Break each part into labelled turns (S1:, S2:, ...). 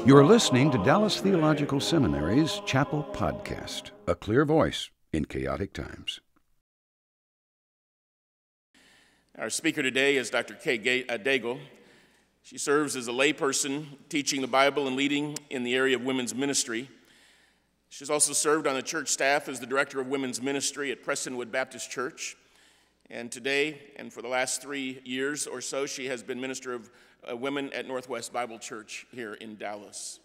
S1: You're listening to Dallas Theological Seminary's Chapel Podcast, a clear voice in chaotic times.
S2: Our speaker today is Dr. Daigle. She serves as a layperson, teaching the Bible and leading in the area of women's ministry. She's also served on the church staff as the director of women's ministry at Prestonwood Baptist Church. And today, and for the last 3 years or so, she has been minister of women at Northwest Bible Church here in Dallas.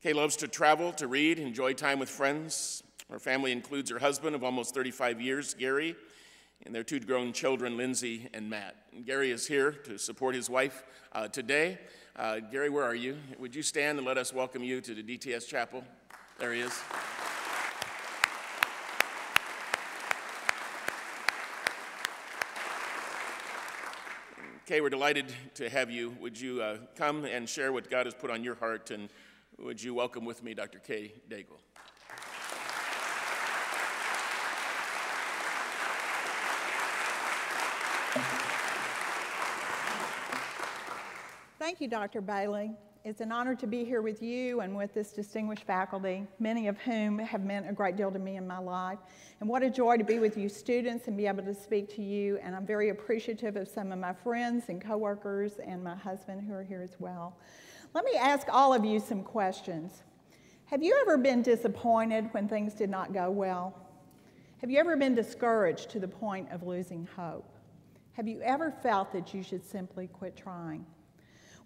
S2: Kay loves to travel, to read, enjoy time with friends. Her family includes her husband of almost 35 years, Gary, and their 2 grown children, Lindsay and Matt. And Gary is here to support his wife today. Gary, where are you? Would you stand and let us welcome you to the DTS Chapel? There he is. Kay, we're delighted to have you. Would you come and share what God has put on your heart, and would you welcome with me Dr. Kay Daigle?
S3: Thank you, Dr. Bailey. It's an honor to be here with you and with this distinguished faculty, many of whom have meant a great deal to me in my life. And what a joy to be with you students and be able to speak to you. And I'm very appreciative of some of my friends and coworkers and my husband who are here as well. Let me ask all of you some questions. Have you ever been disappointed when things did not go well? Have you ever been discouraged to the point of losing hope? Have you ever felt that you should simply quit trying?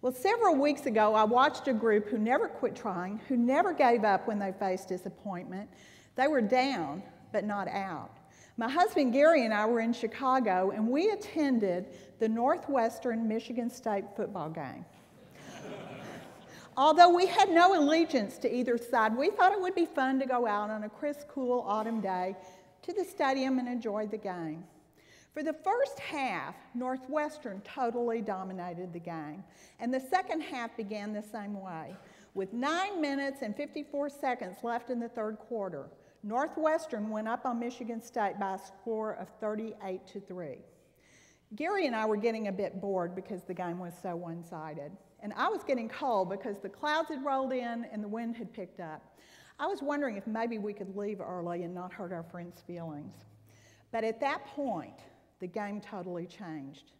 S3: Well, several weeks ago, I watched a group who never quit trying, who never gave up when they faced disappointment. They were down, but not out. My husband Gary and I were in Chicago, and we attended the Northwestern Michigan State football game. Although we had no allegiance to either side, we thought it would be fun to go out on a crisp, cool autumn day to the stadium and enjoy the game. For the first half, Northwestern totally dominated the game, and the second half began the same way. With 9 minutes and 54 seconds left in the third quarter, Northwestern went up on Michigan State by a score of 38-3. Gary and I were getting a bit bored because the game was so one-sided, and I was getting cold because the clouds had rolled in and the wind had picked up. I was wondering if maybe we could leave early and not hurt our friends' feelings. But at that point, the game totally changed.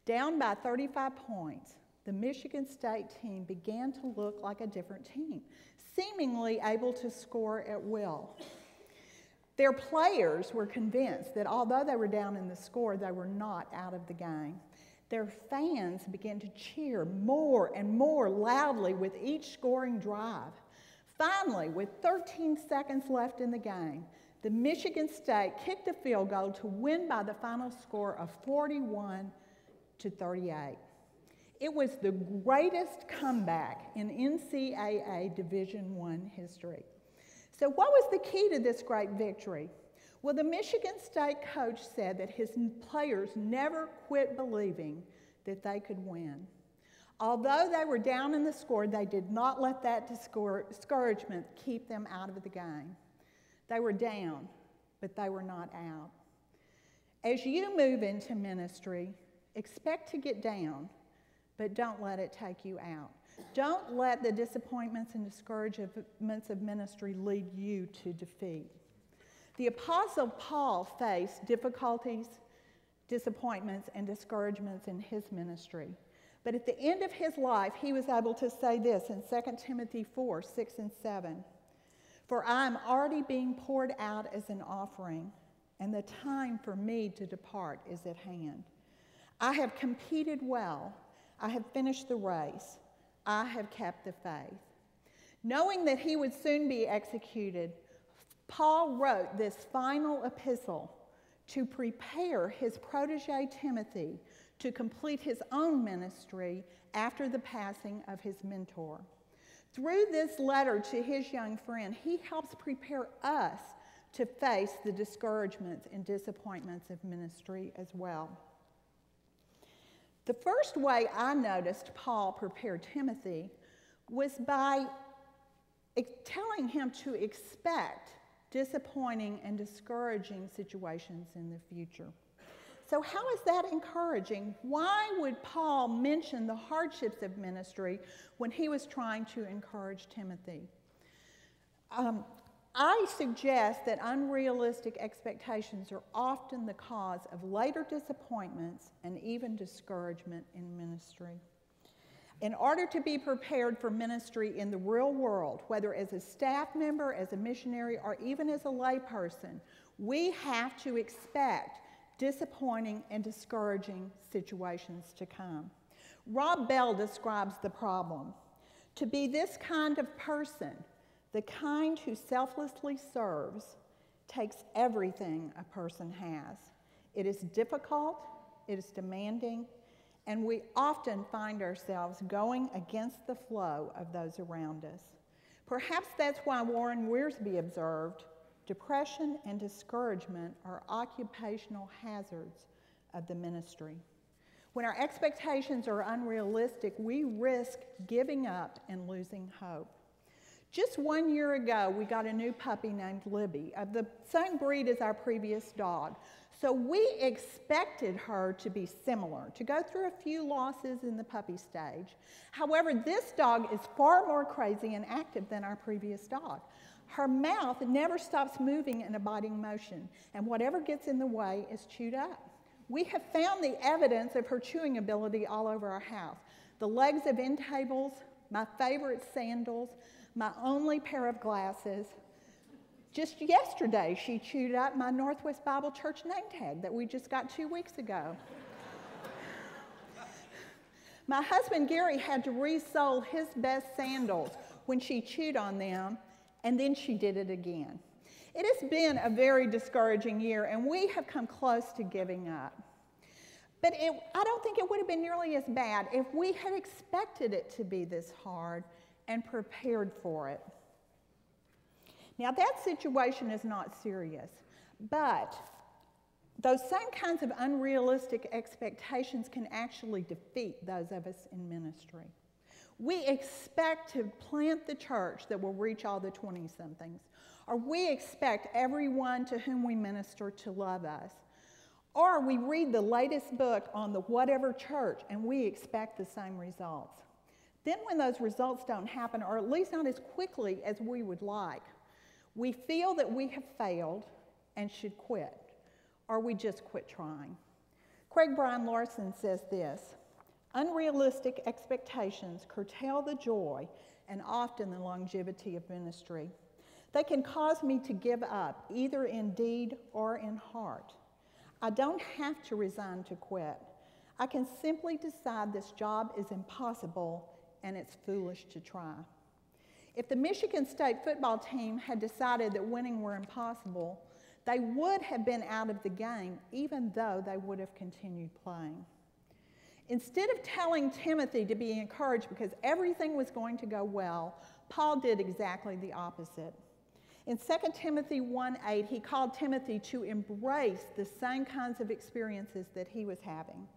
S3: Down by 35 points, the Michigan State team began to look like a different team, seemingly able to score at will. Their players were convinced that although they were down in the score, they were not out of the game. Their fans began to cheer more and more loudly with each scoring drive. Finally, with 13 seconds left in the game, the Michigan State kicked a field goal to win by the final score of 41-38. It was the greatest comeback in NCAA Division I history. So what was the key to this great victory? Well, the Michigan State coach said that his players never quit believing that they could win. Although they were down in the score, they did not let that discouragement keep them out of the game. They were down, but they were not out. As you move into ministry, expect to get down, but don't let it take you out. Don't let the disappointments and discouragements of ministry lead you to defeat. The Apostle Paul faced difficulties, disappointments, and discouragements in his ministry. But at the end of his life, he was able to say this in 2 Timothy 4:6-7. For I am already being poured out as an offering, and the time for me to depart is at hand. I have competed well. I have finished the race. I have kept the faith. Knowing that he would soon be executed, Paul wrote this final epistle to prepare his protege Timothy to complete his own ministry after the passing of his mentor. Through this letter to his young friend, he helps prepare us to face the discouragements and disappointments of ministry as well. The first way I noticed Paul prepare Timothy was by telling him to expect disappointing and discouraging situations in the future. So how is that encouraging? Why would Paul mention the hardships of ministry when he was trying to encourage Timothy? I suggest that unrealistic expectations are often the cause of later disappointments and even discouragement in ministry. In order to be prepared for ministry in the real world, whether as a staff member, as a missionary, or even as a layperson, we have to expect disappointing and discouraging situations to come. Rob Bell describes the problem. To be this kind of person, the kind who selflessly serves, takes everything a person has. It is difficult, it is demanding, and we often find ourselves going against the flow of those around us. Perhaps that's why Warren Wiersbe observed, depression and discouragement are occupational hazards of the ministry. When our expectations are unrealistic, we risk giving up and losing hope. Just 1 year ago, we got a new puppy named Libby, of the same breed as our previous dog. So we expected her to be similar, to go through a few losses in the puppy stage. However, this dog is far more crazy and active than our previous dog. Her mouth never stops moving in a biting motion, and whatever gets in the way is chewed up. We have found the evidence of her chewing ability all over our house. The legs of end tables, my favorite sandals, my only pair of glasses. Just yesterday, she chewed up my Northwest Bible Church name tag that we just got 2 weeks ago. My husband Gary had to resole his best sandals when she chewed on them, and then she did it again. It has been a very discouraging year, and we have come close to giving up. But I don't think it would have been nearly as bad if we had expected it to be this hard and prepared for it. Now, that situation is not serious, but those same kinds of unrealistic expectations can actually defeat those of us in ministry. We expect to plant the church that will reach all the 20-somethings, or we expect everyone to whom we minister to love us, or we read the latest book on the whatever church and we expect the same results. Then when those results don't happen, or at least not as quickly as we would like, we feel that we have failed and should quit, or we just quit trying. Craig Brian Larson says this: unrealistic expectations curtail the joy and often the longevity of ministry. They can cause me to give up, either in deed or in heart. I don't have to resign to quit. I can simply decide this job is impossible and it's foolish to try. If the Michigan State football team had decided that winning were impossible, they would have been out of the game, even though they would have continued playing. Instead of telling Timothy to be encouraged because everything was going to go well, Paul did exactly the opposite. In 2 Timothy 1:8, he called Timothy to embrace the same kinds of experiences that he was having.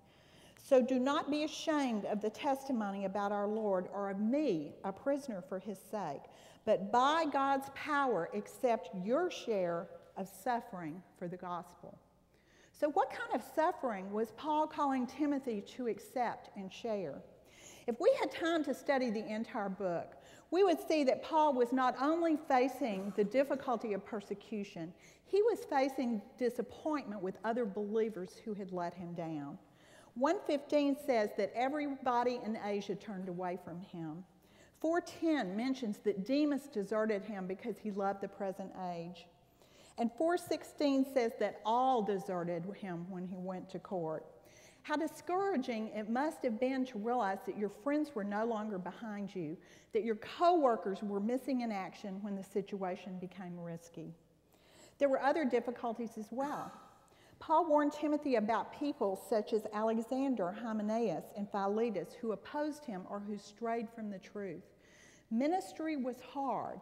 S3: So do not be ashamed of the testimony about our Lord or of me, a prisoner for his sake, but by God's power accept your share of suffering for the gospel. So what kind of suffering was Paul calling Timothy to accept and share? If we had time to study the entire book, we would see that Paul was not only facing the difficulty of persecution, he was facing disappointment with other believers who had let him down. 1:15 says that everybody in Asia turned away from him. 4:10 mentions that Demas deserted him because he loved the present age. And 4:16 says that all deserted him when he went to court. How discouraging it must have been to realize that your friends were no longer behind you, that your co-workers were missing in action when the situation became risky. There were other difficulties as well. Paul warned Timothy about people such as Alexander, Hymenaeus, and Philetus who opposed him or who strayed from the truth. Ministry was hard.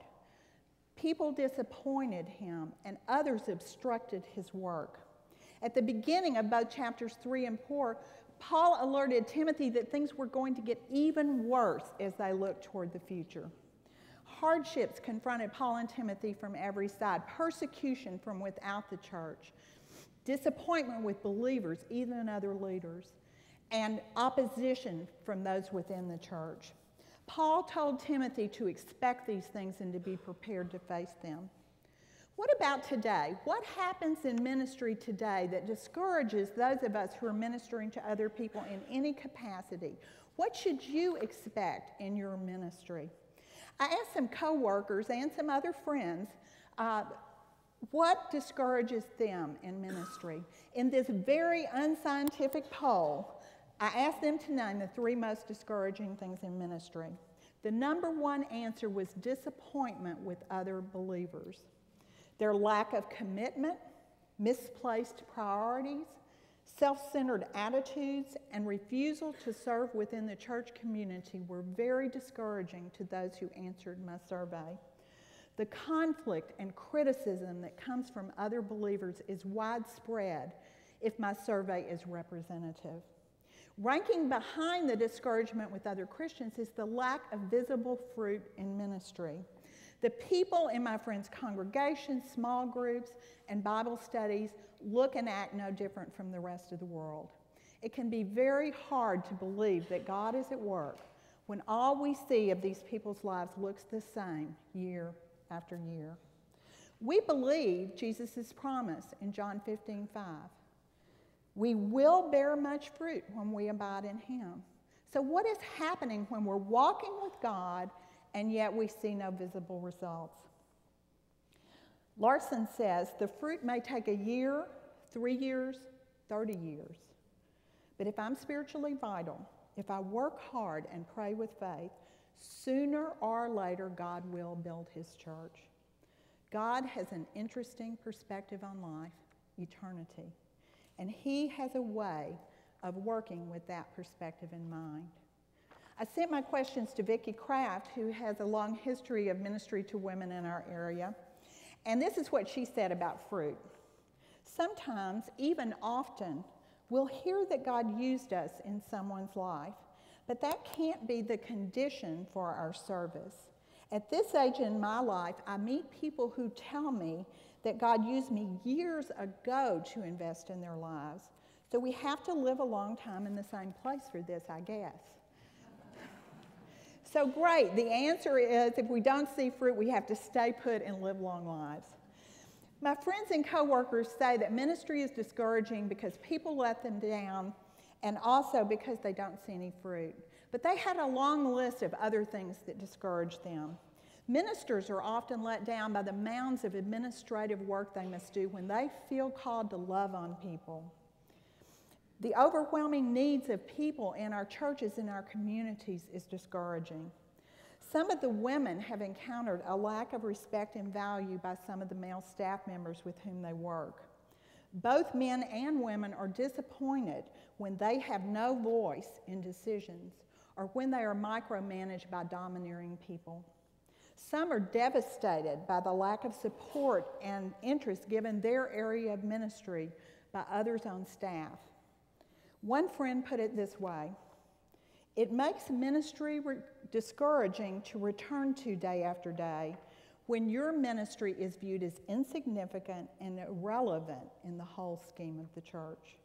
S3: People disappointed him, and others obstructed his work. At the beginning of both chapters 3 and 4, Paul alerted Timothy that things were going to get even worse as they looked toward the future. Hardships confronted Paul and Timothy from every side, persecution from without the church, disappointment with believers, even other leaders, and opposition from those within the church. Paul told Timothy to expect these things and to be prepared to face them. What about today? What happens in ministry today that discourages those of us who are ministering to other people in any capacity? What should you expect in your ministry? I asked some coworkers and some other friends what discourages them in ministry. In this very unscientific poll, I asked them to name the 3 most discouraging things in ministry. The number 1 answer was disappointment with other believers. Their lack of commitment, misplaced priorities, self-centered attitudes, and refusal to serve within the church community were very discouraging to those who answered my survey. The conflict and criticism that comes from other believers is widespread if my survey is representative. Ranking behind the discouragement with other Christians is the lack of visible fruit in ministry. The people in my friends' congregations, small groups, and Bible studies look and act no different from the rest of the world. It can be very hard to believe that God is at work when all we see of these people's lives looks the same year after year. We believe Jesus' promise in John 15:5. We will bear much fruit when we abide in Him. So what is happening when we're walking with God and yet we see no visible results? Larson says the fruit may take a year, 3 years, 30 years. But if I'm spiritually vital, if I work hard and pray with faith, sooner or later God will build His church. God has an interesting perspective on life, eternity, and He has a way of working with that perspective in mind. I sent my questions to Vicki Kraft, who has a long history of ministry to women in our area, and this is what she said about fruit. Sometimes, even often, we'll hear that God used us in someone's life, but that can't be the condition for our service. At this age in my life, I meet people who tell me that God used me years ago to invest in their lives. So we have to live a long time in the same place for this, I guess. So great, the answer is if we don't see fruit, we have to stay put and live long lives. My friends and coworkers say that ministry is discouraging because people let them down and also because they don't see any fruit. But they had a long list of other things that discourage them. Ministers are often let down by the mounds of administrative work they must do when they feel called to love on people. The overwhelming needs of people in our churches and our communities is discouraging. Some of the women have encountered a lack of respect and value by some of the male staff members with whom they work. Both men and women are disappointed when they have no voice in decisions or when they are micromanaged by domineering people. Some are devastated by the lack of support and interest given their area of ministry by others on staff. One friend put it this way: it makes ministry discouraging to return to day after day when your ministry is viewed as insignificant and irrelevant in the whole scheme of the church.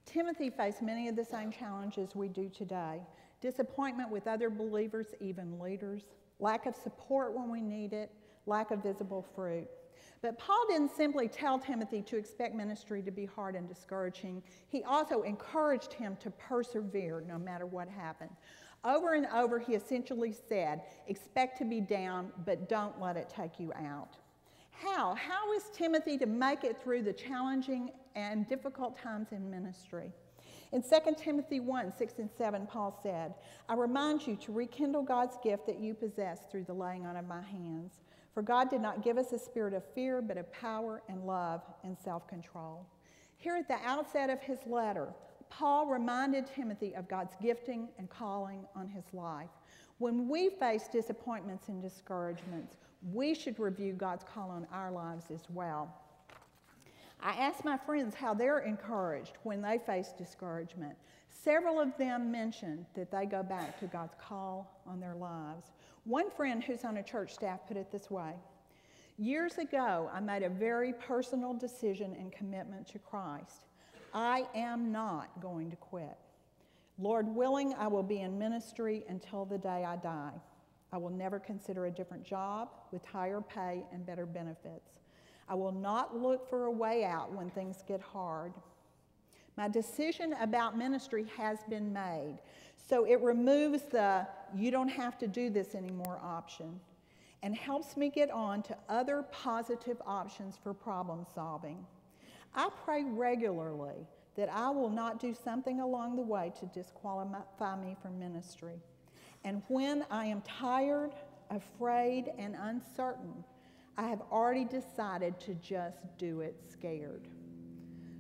S3: Timothy faced many of the same challenges we do today: disappointment with other believers, even leaders, lack of support when we need it, lack of visible fruit. But Paul didn't simply tell Timothy to expect ministry to be hard and discouraging. He also encouraged him to persevere no matter what happened. Over and over, he essentially said, expect to be down, but don't let it take you out. How? How is Timothy to make it through the challenging and difficult times in ministry? In 2 Timothy 1:6-7, Paul said, I remind you to rekindle God's gift that you possess through the laying on of my hands. For God did not give us a spirit of fear, but of power and love and self-control. Here at the outset of his letter, Paul reminded Timothy of God's gifting and calling on his life. When we face disappointments and discouragements, we should review God's call on our lives as well. I asked my friends how they're encouraged when they face discouragement. Several of them mentioned that they go back to God's call on their lives. One friend who's on a church staff put it this way: years ago, I made a very personal decision and commitment to Christ. I am not going to quit. Lord willing, I will be in ministry until the day I die. I will never consider a different job with higher pay and better benefits. I will not look for a way out when things get hard. My decision about ministry has been made, so it removes the "you don't have to do this anymore" option and helps me get on to other positive options for problem solving. I pray regularly that I will not do something along the way to disqualify me from ministry. And when I am tired, afraid, and uncertain, I have already decided to just do it scared.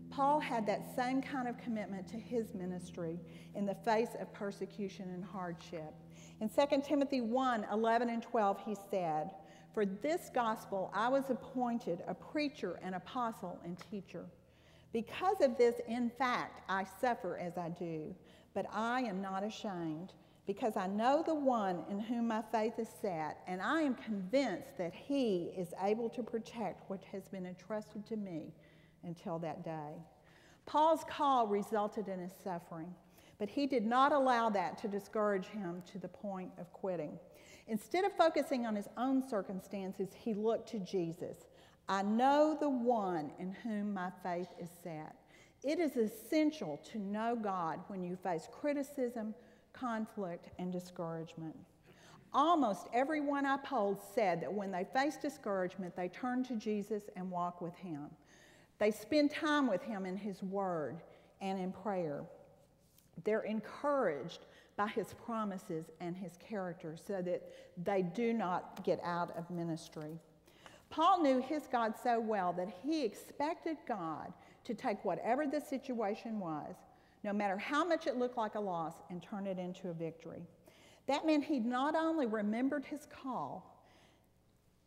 S3: Paul had that same kind of commitment to his ministry in the face of persecution and hardship. In 2 Timothy 1:11 and 12, he said, "For this gospel I was appointed a preacher, an apostle, and teacher. Because of this, in fact, I suffer as I do, but I am not ashamed, because I know the one in whom my faith is set, and I am convinced that he is able to protect what has been entrusted to me until that day." Paul's call resulted in his suffering, but he did not allow that to discourage him to the point of quitting. Instead of focusing on his own circumstances, he looked to Jesus. "I know the one in whom my faith is set." It is essential to know God when you face criticism, conflict, and discouragement. Almost everyone I polled said that when they face discouragement, they turn to Jesus and walk with him. They spend time with him in his word and in prayer. They're encouraged by his promises and his character so that they do not get out of ministry. Paul knew his God so well that he expected God to take whatever the situation was, no matter how much it looked like a loss, and turn it into a victory. That meant he not only remembered his call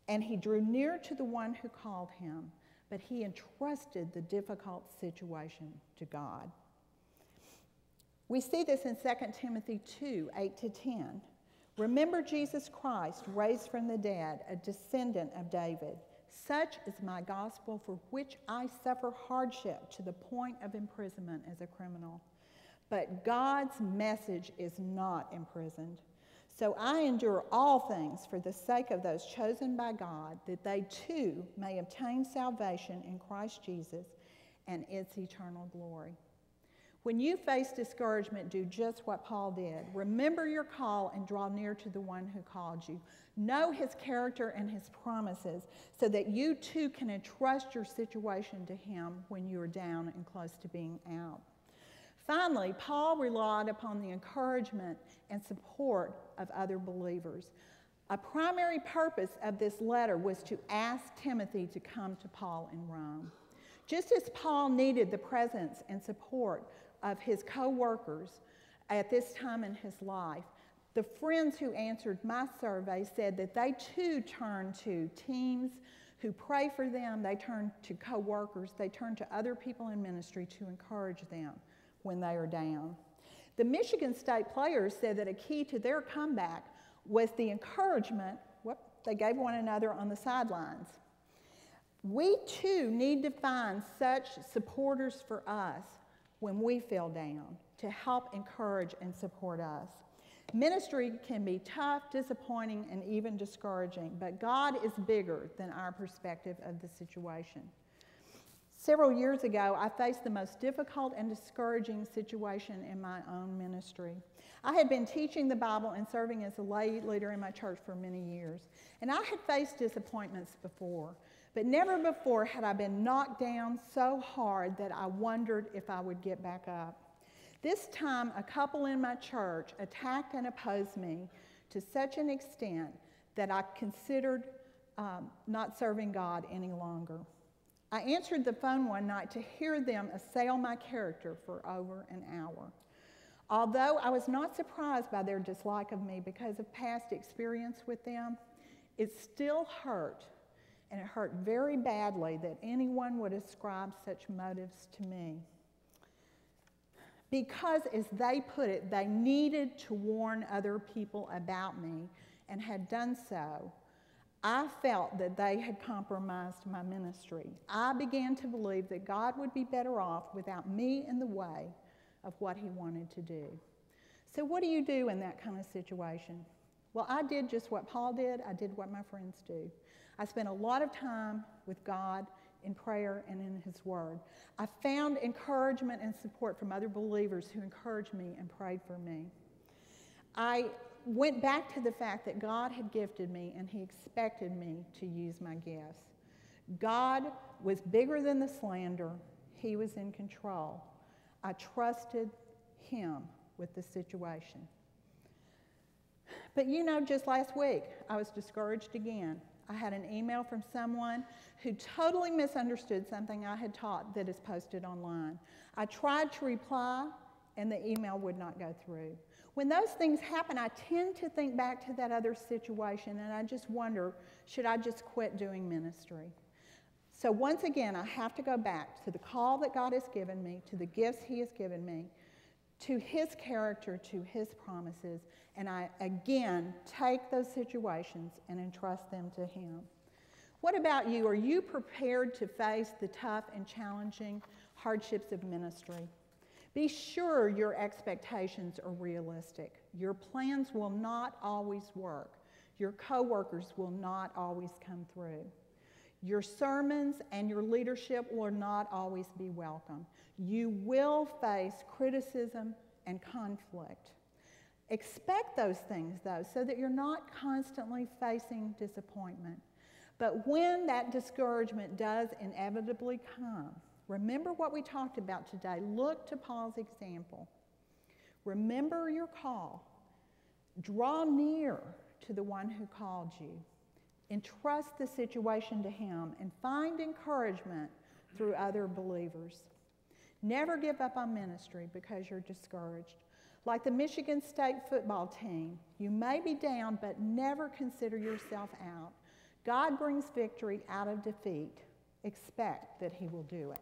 S3: and he drew near to the one who called him, but he entrusted the difficult situation to God. We see this in 2 Timothy 2:8-10. "Remember Jesus Christ, raised from the dead, a descendant of David. Such is my gospel, for which I suffer hardship to the point of imprisonment as a criminal. But God's message is not imprisoned. So I endure all things for the sake of those chosen by God, that they too may obtain salvation in Christ Jesus and its eternal glory." When you face discouragement, do just what Paul did. Remember your call and draw near to the one who called you. Know his character and his promises so that you too can entrust your situation to him when you are down and close to being out. Finally, Paul relied upon the encouragement and support of other believers. A primary purpose of this letter was to ask Timothy to come to Paul in Rome. Just as Paul needed the presence and support of his co-workers at this time in his life, the friends who answered my survey said that they too turned to teams who pray for them, they turn to co-workers, they turn to other people in ministry to encourage them when they are down. The Michigan State players said that a key to their comeback was the encouragement they gave one another on the sidelines. We too need to find such supporters for us when we feel down to help encourage and support us. Ministry can be tough, disappointing, and even discouraging, but God is bigger than our perspective of the situation. Several years ago, I faced the most difficult and discouraging situation in my own ministry. I had been teaching the Bible and serving as a lay leader in my church for many years, and I had faced disappointments before, but never before had I been knocked down so hard that I wondered if I would get back up. This time, a couple in my church attacked and opposed me to such an extent that I considered not serving God any longer. I answered the phone one night to hear them assail my character for over an hour. Although I was not surprised by their dislike of me because of past experience with them, it still hurt, and it hurt very badly that anyone would ascribe such motives to me. Because, as they put it, they needed to warn other people about me and had done so, I felt that they had compromised my ministry. I began to believe that God would be better off without me in the way of what he wanted to do. So what do you do in that kind of situation? Well, I did just what Paul did. I did what my friends do. I spent a lot of time with God in prayer and in his word. I found encouragement and support from other believers who encouraged me and prayed for me. I went back to the fact that God had gifted me and he expected me to use my gifts. God was bigger than the slander. He was in control. I trusted him with the situation. But you know, just last week, I was discouraged again. I had an email from someone who totally misunderstood something I had taught that is posted online. I tried to reply, and the email would not go through. When those things happen, I tend to think back to that other situation, and I just wonder, should I just quit doing ministry? So once again, I have to go back to the call that God has given me, to the gifts he has given me, to his character, to his promises, and I again take those situations and entrust them to him. What about you? Are you prepared to face the tough and challenging hardships of ministry? Be sure your expectations are realistic. Your plans will not always work. Your coworkers will not always come through. Your sermons and your leadership will not always be welcome. You will face criticism and conflict. Expect those things, though, so that you're not constantly facing disappointment. But when that discouragement does inevitably come, remember what we talked about today. Look to Paul's example. Remember your call. Draw near to the one who called you. Entrust the situation to him and find encouragement through other believers. Never give up on ministry because you're discouraged. Like the Michigan State football team, you may be down, but never consider yourself out. God brings victory out of defeat. Expect that he will do it.